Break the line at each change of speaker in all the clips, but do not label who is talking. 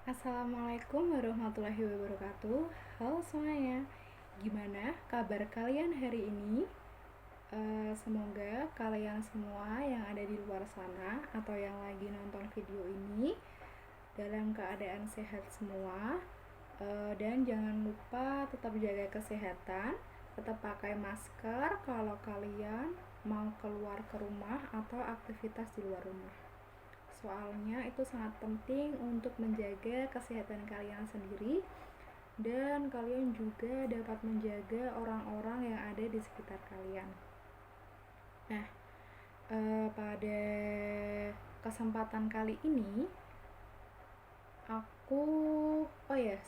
Assalamualaikum warahmatullahi wabarakatuh. Halo semuanya, gimana kabar kalian hari ini? Semoga kalian semua yang ada di luar sana atau yang lagi nonton video ini dalam keadaan sehat semua. Dan jangan lupa tetap jaga kesehatan, tetap pakai masker kalau kalian mau keluar ke rumah atau aktivitas di luar rumah. Soalnya itu sangat penting untuk menjaga kesehatan kalian sendiri dan kalian juga dapat menjaga orang-orang yang ada di sekitar kalian. Nah, pada kesempatan kali ini aku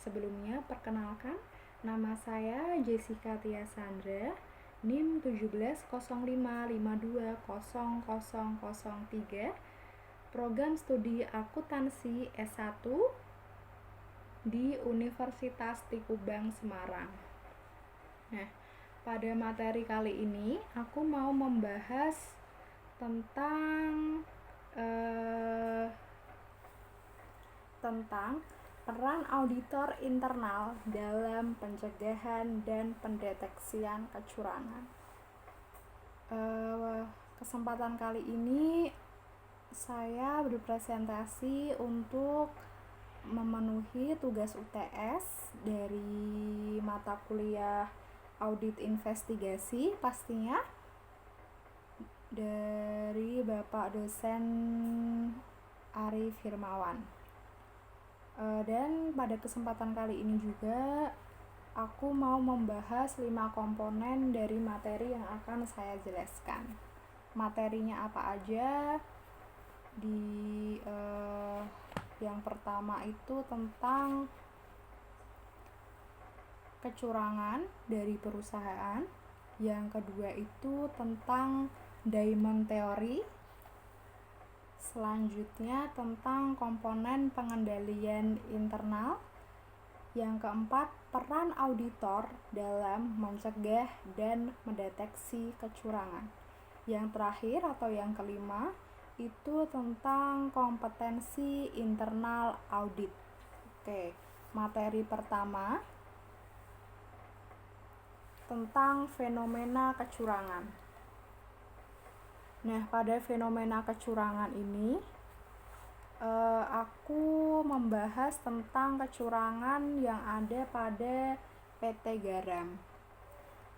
sebelumnya perkenalkan, nama saya Jessica Tia Sandra, NIM 1705520003, program studi akuntansi S1 di Universitas Tikubang, Semarang. Nah, pada materi kali ini aku mau membahas tentang peran auditor internal dalam pencegahan dan pendeteksian kecurangan. Kesempatan kali ini saya berpresentasi untuk memenuhi tugas UTS dari mata kuliah audit investigasi, pastinya dari Bapak dosen Ari Firmawan. Dan pada kesempatan kali ini juga aku mau membahas 5 komponen dari materi yang akan saya jelaskan. Materinya apa aja? Yang pertama itu tentang kecurangan dari perusahaan. Yang kedua itu tentang Diamond Theory. Selanjutnya tentang komponen pengendalian internal. Yang keempat, peran auditor dalam mencegah dan mendeteksi kecurangan. Yang terakhir atau yang kelima itu tentang kompetensi internal audit. Oke, materi pertama tentang fenomena kecurangan. Nah, pada fenomena kecurangan ini aku membahas tentang kecurangan yang ada pada PT Garam.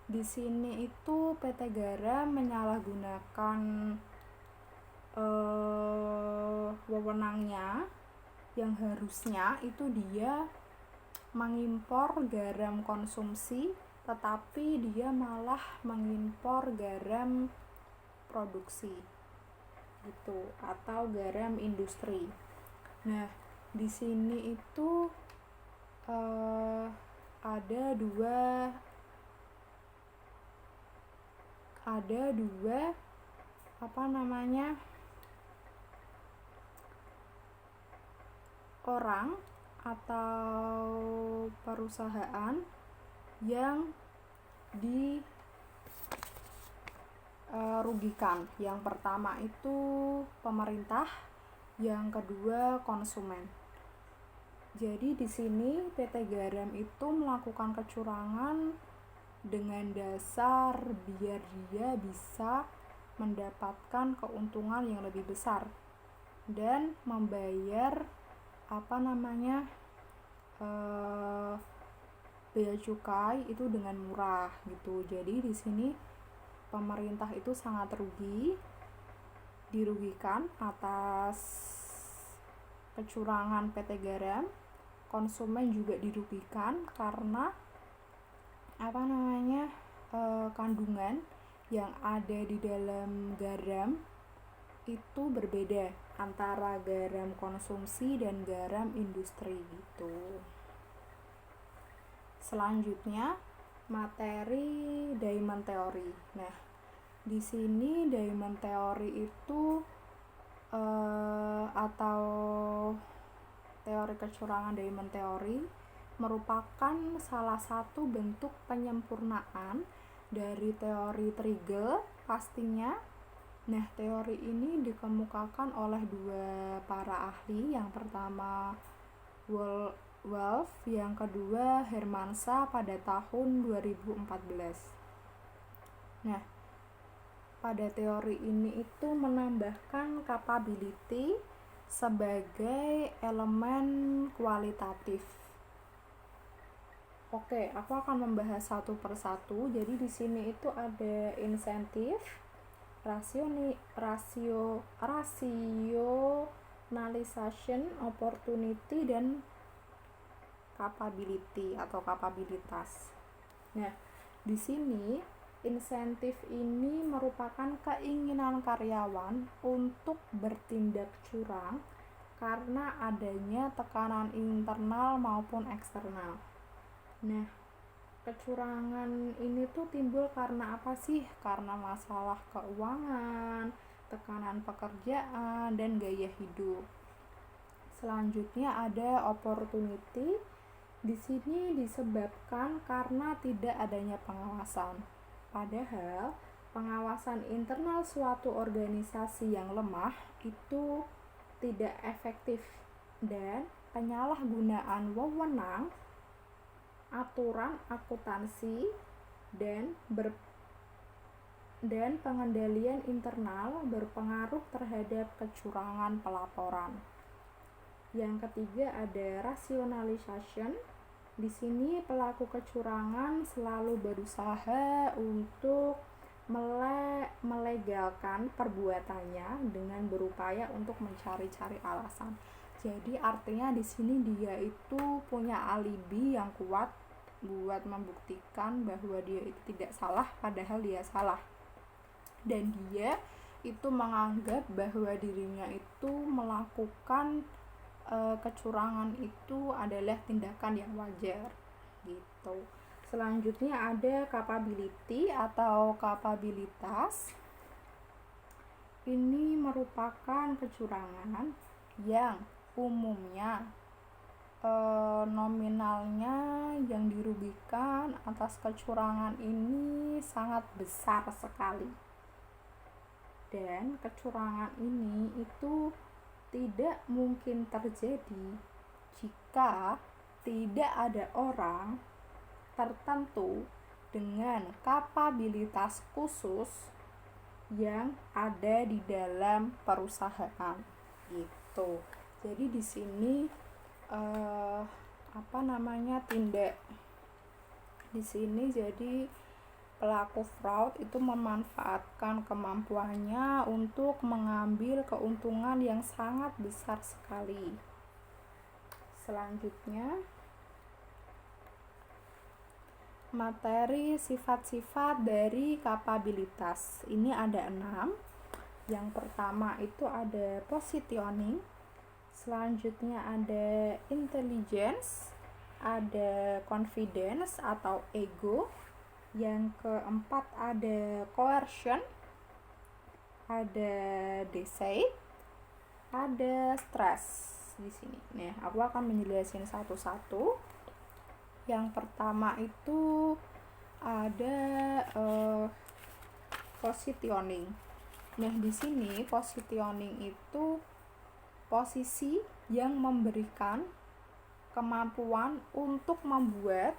Di sini itu PT Garam menyalahgunakan wewenangnya yang harusnya itu dia mengimpor garam konsumsi, tetapi dia malah mengimpor garam produksi gitu atau garam industri. Nah, di sini itu ada dua orang atau perusahaan yang dirugikan. Yang pertama itu pemerintah, yang kedua konsumen. Jadi di sini PT Garam itu melakukan kecurangan dengan dasar biar dia bisa mendapatkan keuntungan yang lebih besar dan membayar bea cukai itu dengan murah gitu. Jadi di sini pemerintah itu sangat dirugikan atas kecurangan PT Garam. Konsumen juga dirugikan karena kandungan yang ada di dalam garam itu berbeda antara garam konsumsi dan garam industri gitu. Selanjutnya materi Diamond Theory. Nah, di sini Diamond Theory itu atau teori kecurangan Diamond Theory merupakan salah satu bentuk penyempurnaan dari teori Trigel pastinya. Nah, teori ini dikemukakan oleh dua para ahli. Yang pertama Wolff, yang kedua Hermansa pada tahun 2014. Nah, pada teori ini itu menambahkan capability sebagai elemen kualitatif. Oke, aku akan membahas satu persatu. Jadi di sini itu ada insentif, rationalization, opportunity, dan capability atau kapabilitas. Nah, di sini insentif ini merupakan keinginan karyawan untuk bertindak curang karena adanya tekanan internal maupun eksternal. Nah, kecurangan ini tuh timbul karena apa sih? Karena masalah keuangan, tekanan pekerjaan, dan gaya hidup. Selanjutnya ada opportunity. Di sini disebabkan karena tidak adanya pengawasan. Padahal pengawasan internal suatu organisasi yang lemah itu tidak efektif dan penyalahgunaan wewenang, aturan akuntansi, dan pengendalian internal berpengaruh terhadap kecurangan pelaporan. Yang ketiga ada rationalization. Di sini pelaku kecurangan selalu berusaha untuk melegalkan perbuatannya dengan berupaya untuk mencari-cari alasan. Jadi artinya di sini dia itu punya alibi yang kuat buat membuktikan bahwa dia itu tidak salah padahal dia salah. Dan dia itu menganggap bahwa dirinya itu melakukan kecurangan itu adalah tindakan yang wajar gitu. Selanjutnya ada capability atau kapabilitas. Ini merupakan kecurangan yang umumnya nominalnya yang dirugikan atas kecurangan ini sangat besar sekali. Dan kecurangan ini itu tidak mungkin terjadi jika tidak ada orang tertentu dengan kapabilitas khusus yang ada di dalam perusahaan gitu. Jadi di sini tindak di sini jadi pelaku fraud itu memanfaatkan kemampuannya untuk mengambil keuntungan yang sangat besar sekali. Selanjutnya materi sifat-sifat dari kapabilitas. Ini ada 6. Yang pertama itu ada positioning. Selanjutnya ada intelligence, ada confidence atau ego. Yang keempat ada coercion, ada deceit, ada stress di sini. Nah, aku akan menjelaskan satu-satu. Yang pertama itu ada positioning. Nah, di sini positioning itu posisi yang memberikan kemampuan untuk membuat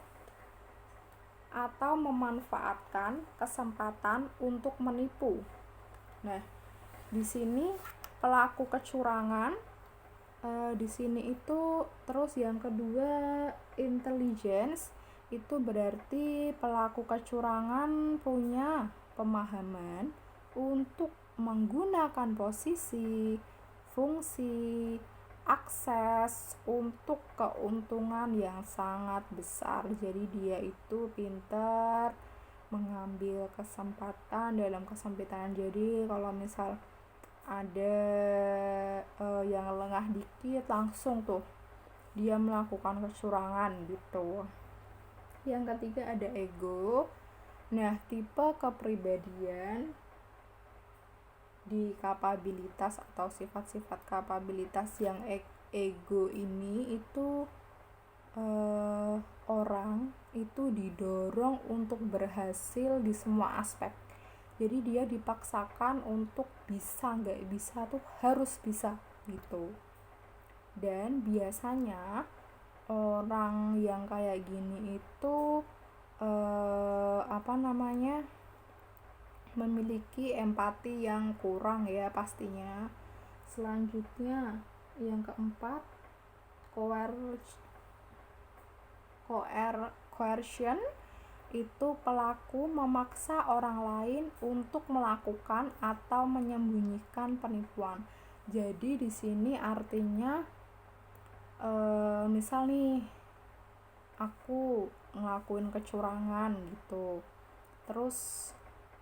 atau memanfaatkan kesempatan untuk menipu. Nah, di sini pelaku kecurangan di sini itu. Terus yang kedua intelligence, itu berarti pelaku kecurangan punya pemahaman untuk menggunakan posisi, fungsi, akses untuk keuntungan yang sangat besar. Jadi dia itu pintar mengambil kesempatan dalam kesempitan. Jadi kalau misal ada yang lengah dikit langsung tuh dia melakukan kecurangan gitu. Yang ketiga ada ego. Nah, tipe kepribadian di kapabilitas atau sifat-sifat kapabilitas yang ego ini itu orang itu didorong untuk berhasil di semua aspek. Jadi dia dipaksakan untuk bisa, nggak bisa tuh harus bisa gitu. Dan biasanya orang yang kayak gini itu memiliki empati yang kurang ya pastinya. Selanjutnya yang keempat, coercion itu pelaku memaksa orang lain untuk melakukan atau menyembunyikan penipuan. Jadi di sini artinya misal nih aku ngelakuin kecurangan gitu, terus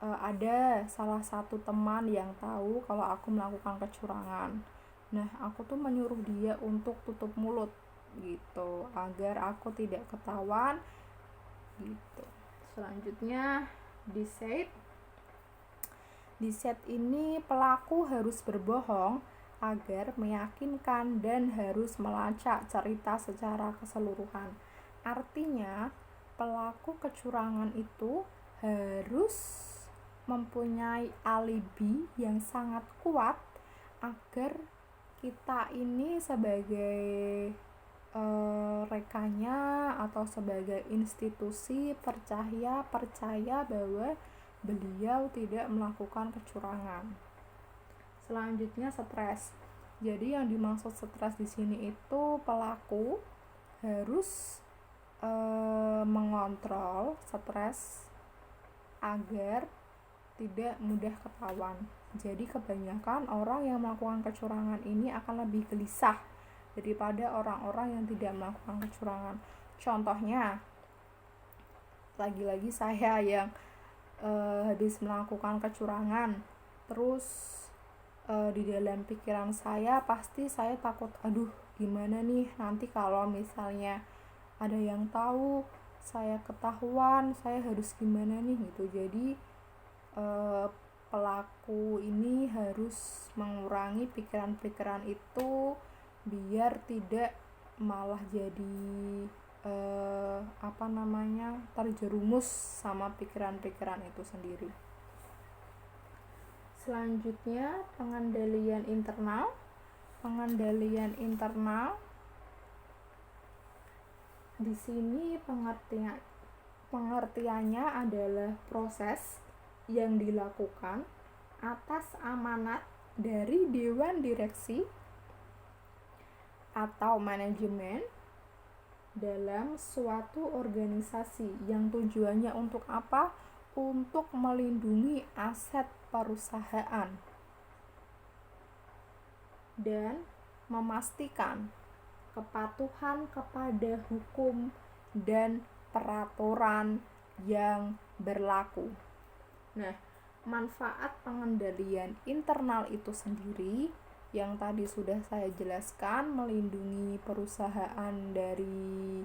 ada salah satu teman yang tahu kalau aku melakukan kecurangan. Nah, aku tuh menyuruh dia untuk tutup mulut gitu agar aku tidak ketahuan gitu. Selanjutnya deceit ini pelaku harus berbohong agar meyakinkan dan harus melacak cerita secara keseluruhan. Artinya pelaku kecurangan itu harus mempunyai alibi yang sangat kuat agar kita ini sebagai rekannya atau sebagai institusi percaya bahwa beliau tidak melakukan kecurangan. Selanjutnya stres. Jadi yang dimaksud stres di sini itu pelaku harus mengontrol stres agar tidak mudah ketahuan. Jadi kebanyakan orang yang melakukan kecurangan ini akan lebih gelisah daripada orang-orang yang tidak melakukan kecurangan. Contohnya, lagi-lagi saya yang habis melakukan kecurangan, terus di dalam pikiran saya pasti saya takut, aduh gimana nih nanti kalau misalnya ada yang tahu, saya ketahuan, saya harus gimana nih gitu. Jadi pelaku ini harus mengurangi pikiran-pikiran itu biar tidak malah jadi terjerumus sama pikiran-pikiran itu sendiri. Selanjutnya pengendalian internal. Pengendalian internal di sini pengertiannya adalah proses yang dilakukan atas amanat dari dewan direksi atau manajemen dalam suatu organisasi yang tujuannya untuk apa? Untuk melindungi aset perusahaan dan memastikan kepatuhan kepada hukum dan peraturan yang berlaku. Nah, manfaat pengendalian internal itu sendiri yang tadi sudah saya jelaskan, melindungi perusahaan dari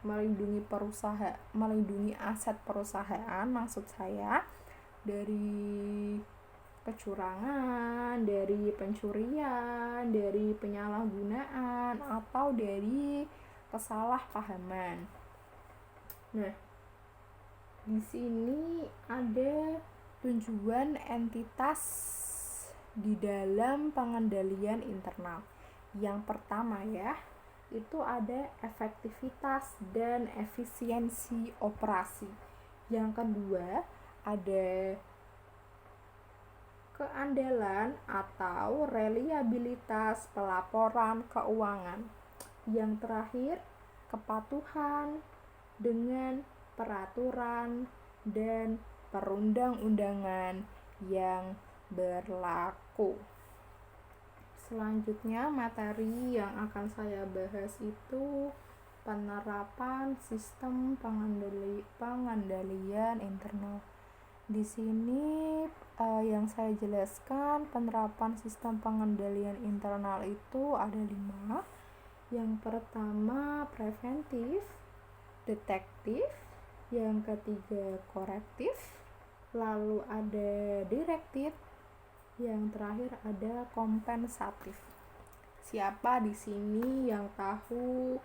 melindungi aset perusahaan, maksud saya dari kecurangan, dari pencurian, dari penyalahgunaan atau dari kesalahpahaman. Nah, di sini ada tujuan entitas di dalam pengendalian internal. Yang pertama ya, itu ada efektivitas dan efisiensi operasi. Yang kedua, ada keandalan atau reliabilitas pelaporan keuangan. Yang terakhir, kepatuhan dengan peraturan dan perundang-undangan yang berlaku. Selanjutnya materi yang akan saya bahas itu penerapan sistem pengendalian internal. Di sini yang saya jelaskan penerapan sistem pengendalian internal itu ada 5. Yang pertama preventif, detektif, yang ketiga korektif, lalu ada direktif, yang terakhir ada kompensatif. Siapa di sini yang tahu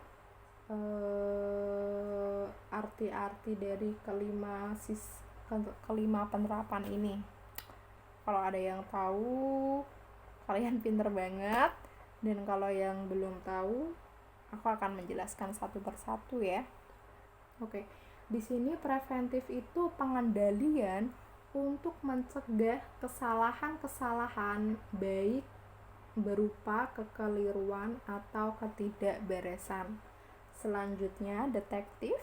arti-arti dari kelima penerapan ini? Kalau ada yang tahu, kalian pinter banget. Dan kalau yang belum tahu, aku akan menjelaskan satu persatu ya. Oke. Di sini preventif itu pengendalian untuk mencegah kesalahan-kesalahan baik berupa kekeliruan atau ketidakberesan. Selanjutnya, detektif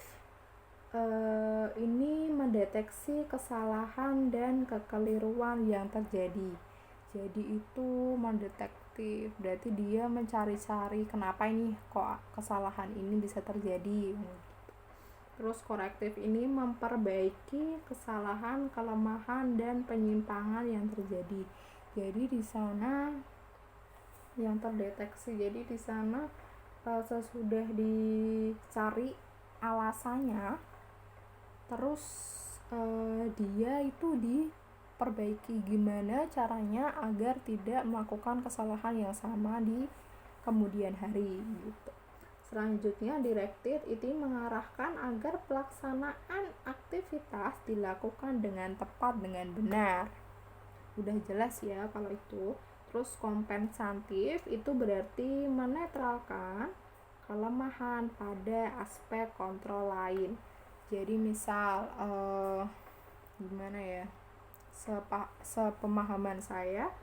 ini mendeteksi kesalahan dan kekeliruan yang terjadi. Jadi itu mendetektif, berarti dia mencari-cari kenapa ini kok kesalahan ini bisa terjadi. Terus korektif ini memperbaiki kesalahan, kelemahan, dan penyimpangan yang terjadi. Jadi di sana yang terdeteksi, jadi di sana sesudah dicari alasannya, terus dia itu diperbaiki gimana caranya agar tidak melakukan kesalahan yang sama di kemudian hari gitu. Selanjutnya, direktif itu mengarahkan agar pelaksanaan aktivitas dilakukan dengan tepat, dengan benar. Udah jelas ya kalau itu. Terus kompensatif itu berarti menetralkan kelemahan pada aspek kontrol lain. Jadi misal gimana ya, sepemahaman saya,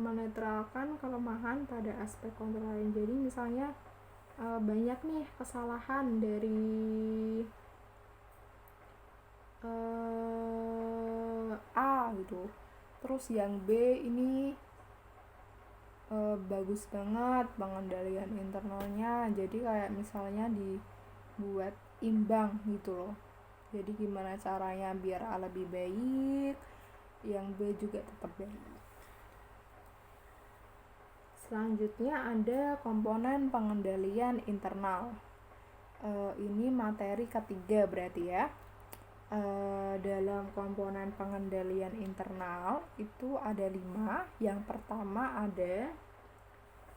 menetralkan kelemahan pada aspek kontrol lain. Jadi misalnya banyak nih kesalahan dari A gitu, terus yang B ini bagus banget pengendalian internalnya, jadi kayak misalnya dibuat imbang gitu loh. Jadi gimana caranya biar A lebih baik, yang B juga tetap baik. Selanjutnya ada komponen pengendalian internal. Ini materi ketiga berarti ya. Dalam komponen pengendalian internal itu ada 5. Yang pertama ada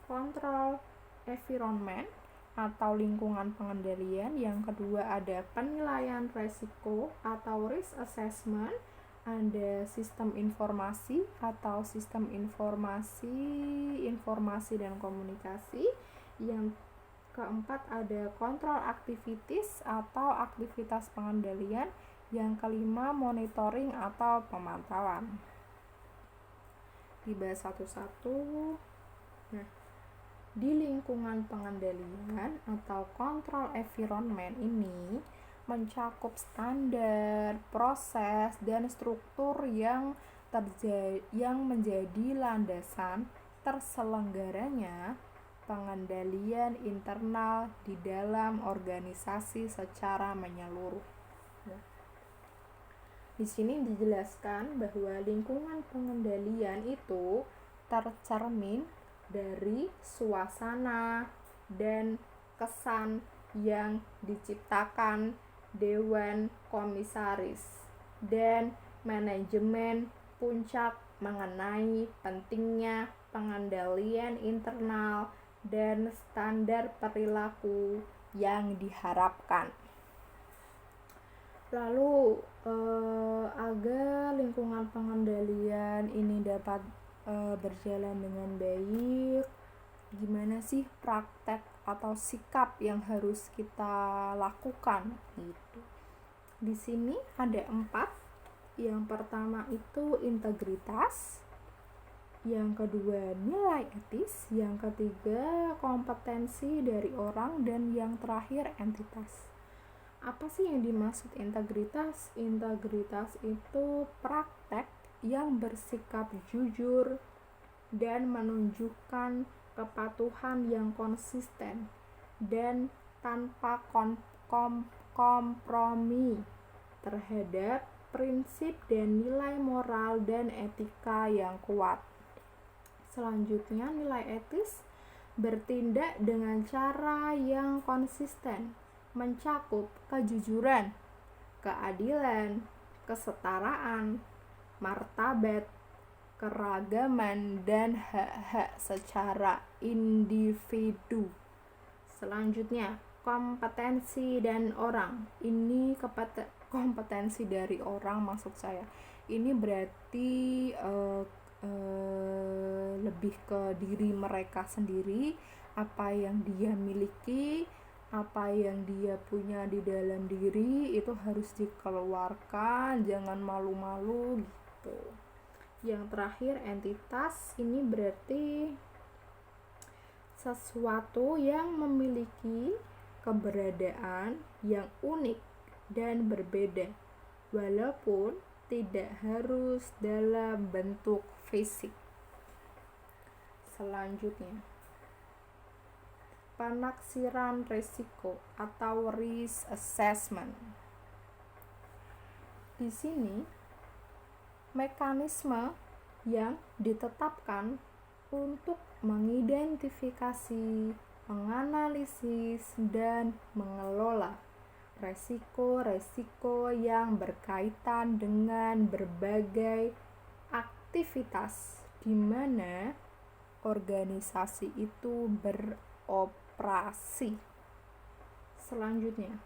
kontrol environment atau lingkungan pengendalian. Yang kedua ada penilaian resiko atau risk assessment. Ada sistem informasi atau sistem informasi dan komunikasi. Yang keempat ada kontrol activities atau aktivitas pengendalian. Yang kelima monitoring atau pemantauan. Dibahas satu-satu. Nah, di lingkungan pengendalian atau kontrol environment ini mencakup standar, proses, dan struktur yang menjadi landasan terselenggaranya pengendalian internal di dalam organisasi secara menyeluruh. Di sini dijelaskan bahwa lingkungan pengendalian itu tercermin dari suasana dan kesan yang diciptakan Dewan Komisaris dan manajemen puncak mengenai pentingnya pengendalian internal dan standar perilaku yang diharapkan. Lalu agar lingkungan pengendalian ini dapat berjalan dengan baik, gimana sih praktek atau sikap yang harus kita lakukan gitu. Di sini ada 4. Yang pertama itu integritas, yang kedua nilai etis, yang ketiga kompetensi dari orang, dan yang terakhir entitas. Apa sih yang dimaksud integritas? Integritas itu praktek yang bersikap jujur dan menunjukkan kepatuhan yang konsisten dan tanpa kompromi terhadap prinsip dan nilai moral dan etika yang kuat. Selanjutnya, nilai etis bertindak dengan cara yang konsisten, mencakup kejujuran, keadilan, kesetaraan, martabat, keragaman, dan hak-hak secara individu. Selanjutnya, kompetensi dan orang. Ini kompetensi dari orang maksud saya. Ini berarti lebih ke diri mereka sendiri, apa yang dia miliki, apa yang dia punya di dalam diri itu harus dikeluarkan, jangan malu-malu gitu. Yang terakhir, entitas ini berarti sesuatu yang memiliki keberadaan yang unik dan berbeda, walaupun tidak harus dalam bentuk fisik. Selanjutnya, penaksiran risiko atau risk assessment. Di sini, mekanisme yang ditetapkan untuk mengidentifikasi, menganalisis, dan mengelola resiko-resiko yang berkaitan dengan berbagai aktivitas di mana organisasi itu beroperasi. Selanjutnya,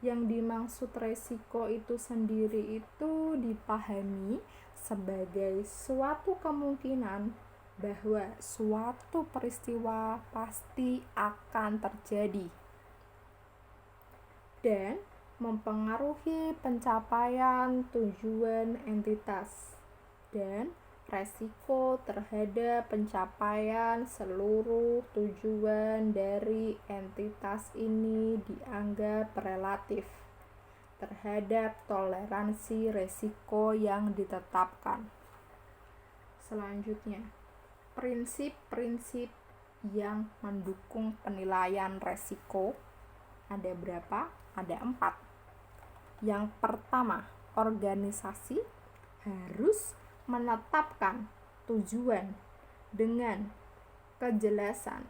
yang dimaksud resiko itu sendiri itu dipahami sebagai suatu kemungkinan bahwa suatu peristiwa pasti akan terjadi dan mempengaruhi pencapaian tujuan entitas, dan resiko terhadap pencapaian seluruh tujuan dari entitas ini dianggap relatif terhadap toleransi resiko yang ditetapkan. Selanjutnya, prinsip-prinsip yang mendukung penilaian resiko ada berapa? Ada 4. Yang pertama, organisasi harus menetapkan tujuan dengan kejelasan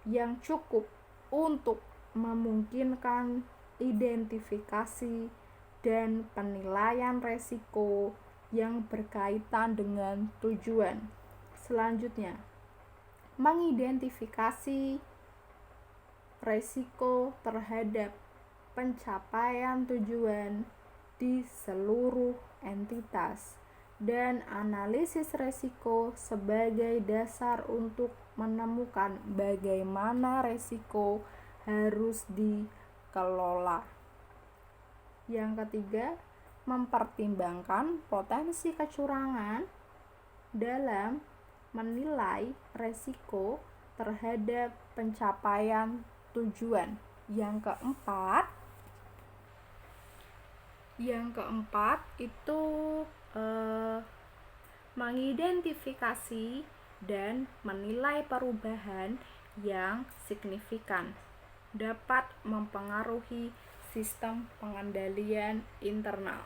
yang cukup untuk memungkinkan identifikasi dan penilaian resiko yang berkaitan dengan tujuan. Selanjutnya, mengidentifikasi resiko terhadap pencapaian tujuan di seluruh entitas dan analisis resiko sebagai dasar untuk menemukan bagaimana resiko harus dikelola. Yang ketiga, mempertimbangkan potensi kecurangan dalam menilai resiko terhadap pencapaian tujuan. Yang keempat itu mengidentifikasi dan menilai perubahan yang signifikan dapat mempengaruhi sistem pengendalian internal.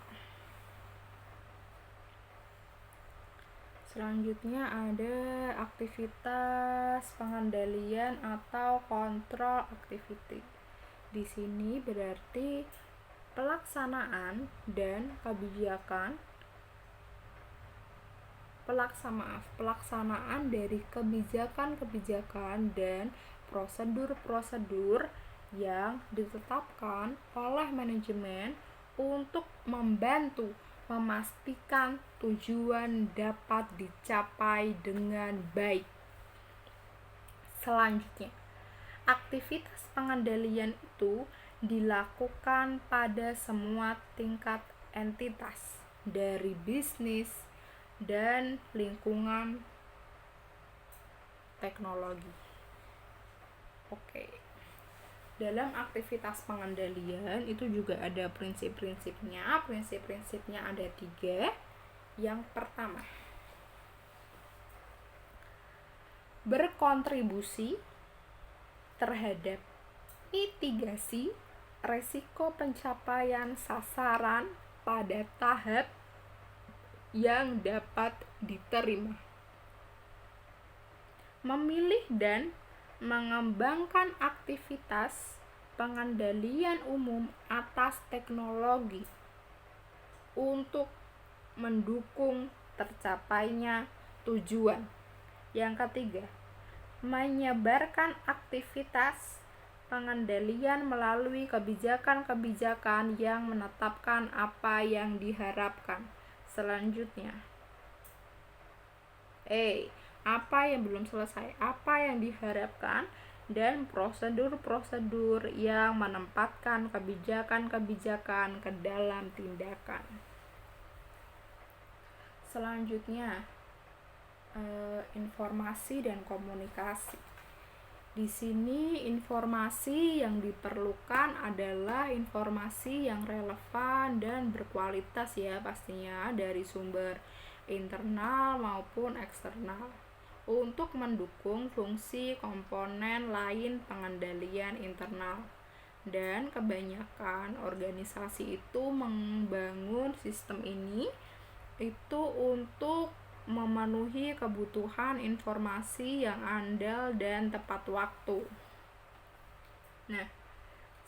Selanjutnya ada aktivitas pengendalian atau control activity. Di sini berarti pelaksanaan dari kebijakan-kebijakan dan prosedur-prosedur yang ditetapkan oleh manajemen untuk membantu memastikan tujuan dapat dicapai dengan baik. Selanjutnya, aktivitas pengendalian itu dilakukan pada semua tingkat entitas, dari bisnis dan lingkungan teknologi. Dalam aktivitas pengendalian itu juga ada prinsip-prinsipnya. Prinsip-prinsipnya ada 3. Yang pertama, berkontribusi terhadap mitigasi resiko pencapaian sasaran pada tahap yang dapat diterima. Memilih dan mengembangkan aktivitas pengendalian umum atas teknologi untuk mendukung tercapainya tujuan. Yang ketiga, menyebarkan aktivitas pengendalian melalui kebijakan-kebijakan yang menetapkan apa yang diharapkan. Selanjutnya, apa yang belum selesai, apa yang diharapkan, dan prosedur-prosedur yang menempatkan kebijakan-kebijakan ke dalam tindakan. Selanjutnya, informasi dan komunikasi. Di sini informasi yang diperlukan adalah informasi yang relevan dan berkualitas ya, pastinya dari sumber internal maupun eksternal untuk mendukung fungsi komponen lain pengendalian internal. Dan kebanyakan organisasi itu membangun sistem ini itu untuk memenuhi kebutuhan informasi yang andal dan tepat waktu. Nah,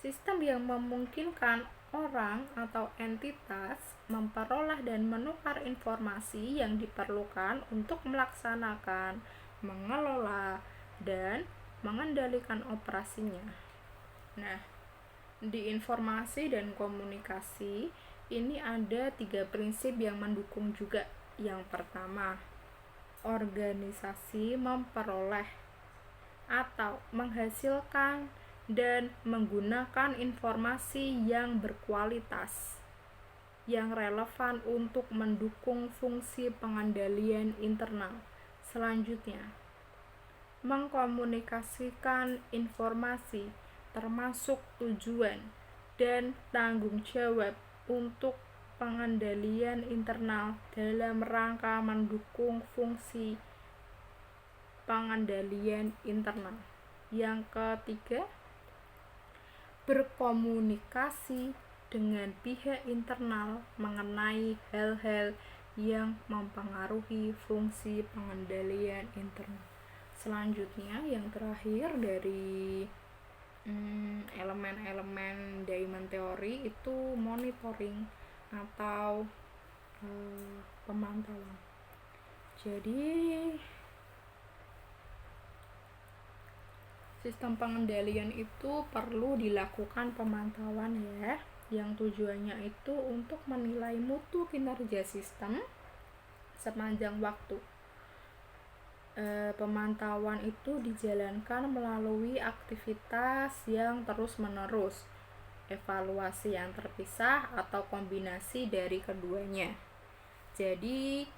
sistem yang memungkinkan orang atau entitas memperoleh dan menukar informasi yang diperlukan untuk melaksanakan, mengelola, dan mengendalikan operasinya. Nah, di informasi dan komunikasi ini ada 3 prinsip yang mendukung juga. Yang pertama, organisasi memperoleh atau menghasilkan dan menggunakan informasi yang berkualitas, yang relevan untuk mendukung fungsi pengendalian internal. Selanjutnya, mengkomunikasikan informasi termasuk tujuan dan tanggung jawab untuk pengendalian internal dalam rangka mendukung fungsi pengendalian internal. Yang ketiga, berkomunikasi dengan pihak internal mengenai hal-hal yang mempengaruhi fungsi pengendalian internal. Selanjutnya, yang terakhir dari elemen-elemen Diamond Theory itu monitoring atau pemantauan. Jadi sistem pengendalian itu perlu dilakukan pemantauan ya, yang tujuannya itu untuk menilai mutu kinerja sistem sepanjang waktu. Pemantauan itu dijalankan melalui aktivitas yang terus-menerus, evaluasi yang terpisah atau kombinasi dari keduanya. Jadi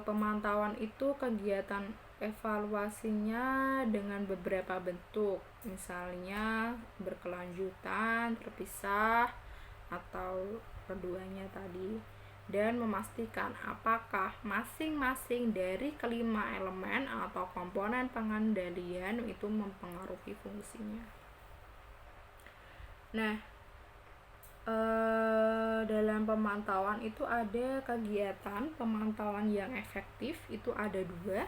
pemantauan itu kegiatan evaluasinya dengan beberapa bentuk, misalnya berkelanjutan, terpisah, atau keduanya tadi, dan memastikan apakah masing-masing dari kelima elemen atau komponen pengendalian itu mempengaruhi fungsinya. Nah, dalam pemantauan itu ada kegiatan pemantauan yang efektif, itu ada 2.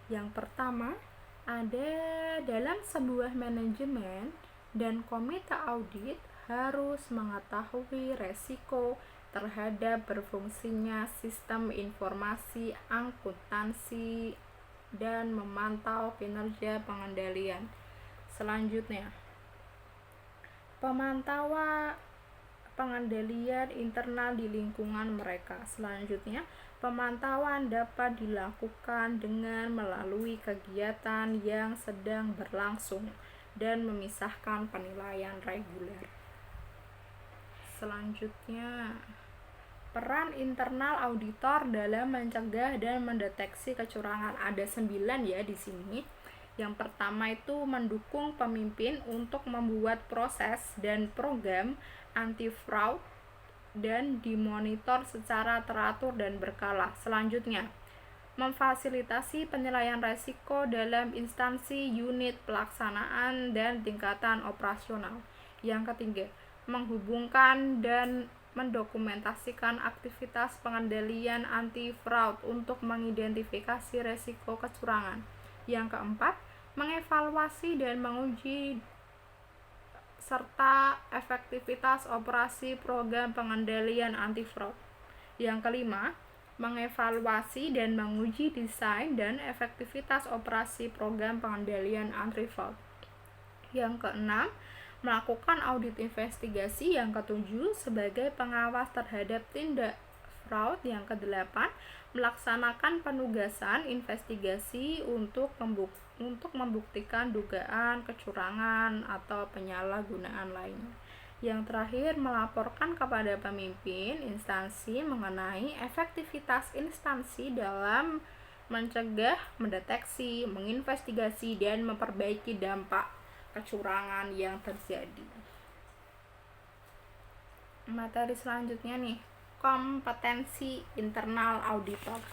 Yang pertama, ada dalam sebuah manajemen dan komite audit harus mengetahui resiko terhadap berfungsinya sistem informasi akuntansi dan memantau kinerja pengendalian. Selanjutnya, pemantauan pengendalian internal di lingkungan mereka. Selanjutnya, pemantauan dapat dilakukan dengan melalui kegiatan yang sedang berlangsung dan memisahkan penilaian reguler. Selanjutnya, peran internal auditor dalam mencegah dan mendeteksi kecurangan. Ada 9 ya di sini. Yang pertama itu mendukung pemimpin untuk membuat proses dan program anti fraud dan dimonitor secara teratur dan berkala. Selanjutnya, memfasilitasi penilaian risiko dalam instansi, unit pelaksanaan, dan tingkatan operasional. Yang ketiga, menghubungkan dan mendokumentasikan aktivitas pengendalian anti fraud untuk mengidentifikasi risiko kecurangan. Yang keempat, mengevaluasi dan menguji serta efektivitas operasi program pengendalian anti fraud. Yang kelima, mengevaluasi dan menguji desain dan efektivitas operasi program pengendalian anti fraud. Yang keenam, melakukan audit investigasi. Yang ketujuh, sebagai pengawas terhadap tindak fraud. Yang kedelapan, melaksanakan penugasan investigasi untuk membuktikan dugaan kecurangan atau penyalahgunaan lainnya. Yang terakhir, melaporkan kepada pemimpin instansi mengenai efektivitas instansi dalam mencegah, mendeteksi, menginvestigasi, dan memperbaiki dampak kecurangan yang terjadi. Materi selanjutnya nih, kompetensi internal auditor.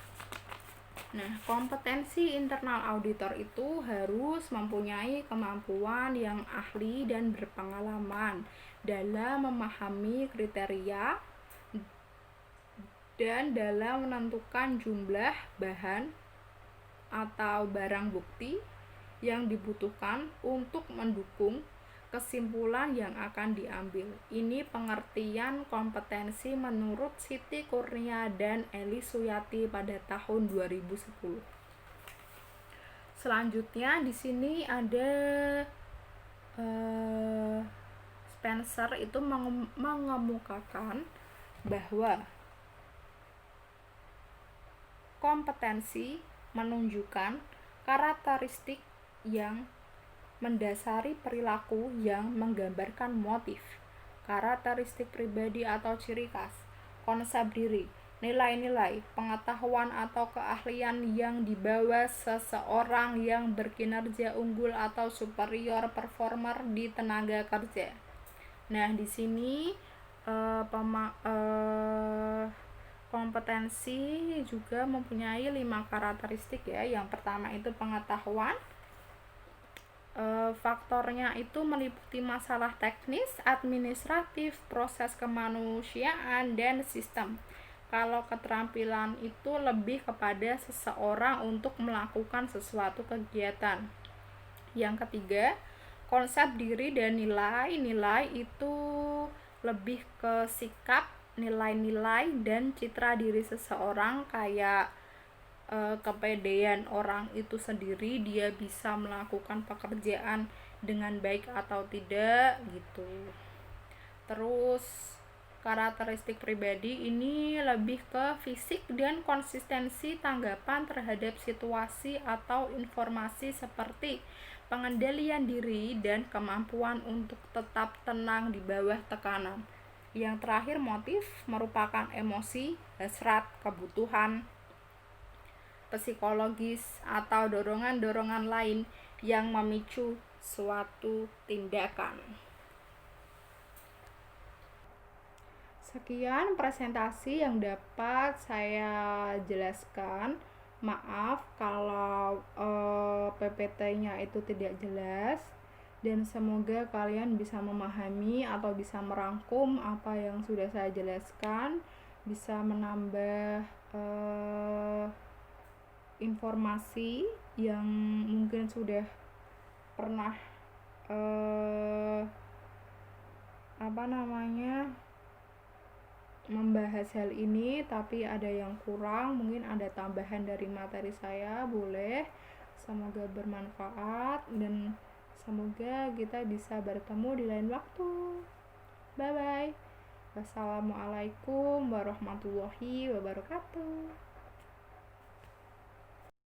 Nah, kompetensi internal auditor itu harus mempunyai kemampuan yang ahli dan berpengalaman dalam memahami kriteria dan dalam menentukan jumlah bahan atau barang bukti yang dibutuhkan untuk mendukung kesimpulan yang akan diambil. Ini pengertian kompetensi menurut Siti Kurnia dan Eli Suyati pada tahun 2010. Selanjutnya di sini ada Spencer itu mengemukakan bahwa kompetensi menunjukkan karakteristik yang mendasari perilaku yang menggambarkan motif, karakteristik pribadi atau ciri khas, konsep diri, nilai-nilai, pengetahuan atau keahlian yang dibawa seseorang yang berkinerja unggul atau superior performer di tenaga kerja. Nah, di sini kompetensi juga mempunyai 5 karakteristik ya. Yang pertama itu pengetahuan. Faktornya itu meliputi masalah teknis, administratif, proses kemanusiaan, dan sistem. Kalau keterampilan itu lebih kepada seseorang untuk melakukan sesuatu kegiatan. Yang ketiga, konsep diri dan nilai. Nilai itu lebih ke sikap, nilai-nilai, dan citra diri seseorang, kayak kepedean orang itu sendiri, dia bisa melakukan pekerjaan dengan baik atau tidak gitu. Terus karakteristik pribadi ini lebih ke fisik dan konsistensi tanggapan terhadap situasi atau informasi seperti pengendalian diri dan kemampuan untuk tetap tenang di bawah tekanan. Yang terakhir, motif merupakan emosi, hasrat, kebutuhan psikologis atau dorongan-dorongan lain yang memicu suatu tindakan. Sekian presentasi yang dapat saya jelaskan. Maaf kalau PPT-nya itu tidak jelas, dan semoga kalian bisa memahami atau bisa merangkum apa yang sudah saya jelaskan, bisa menambah informasi yang mungkin sudah pernah membahas hal ini, tapi ada yang kurang, mungkin ada tambahan dari materi saya, boleh. Semoga bermanfaat dan semoga kita bisa bertemu di lain waktu. Bye bye. Wassalamualaikum warahmatullahi wabarakatuh.